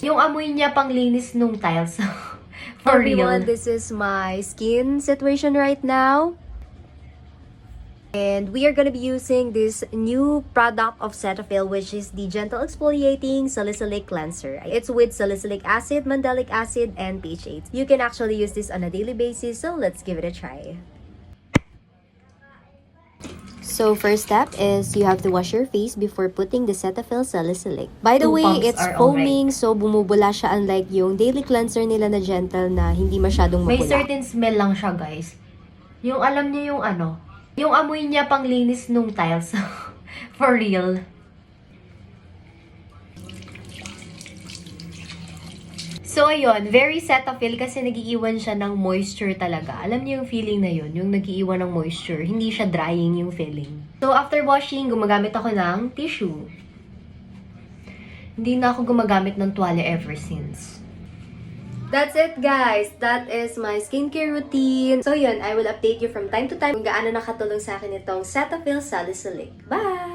Yung amoy niya pang linis nung tiles. For Everyone, real. this is my skin situation right now. And we are gonna be using this new product of Cetaphil, which is the Gentle Exfoliating Salicylic Cleanser. It's with salicylic acid, mandelic acid, and PHA. You can actually use this on a daily basis, so let's give it a try. So first step is you have to wash your face before putting the Cetaphil Salicylic. By the 2 way, pumps it's are foaming, so bumubula siya unlike yung daily cleanser nila na gentle na hindi masyadong May mabula. certain smell lang siya, guys. Yung alam niyo yung ano, yung amoy niya pang linis nung tiles. For real. So, ayun, very Cetaphil kasi nagiiwan siya ng moisture talaga. Alam niyo yung feeling na yun, yung nagiiwan ng moisture. Hindi siya drying yung feeling. So, after washing, gumagamit ako ng tissue. Hindi na ako gumagamit ng tuwalya ever since. That's it, guys. That is my skincare routine. So yun, I will update you from time to time kung gaano nakatulong sa akin itong Cetaphil Salicylic. Bye!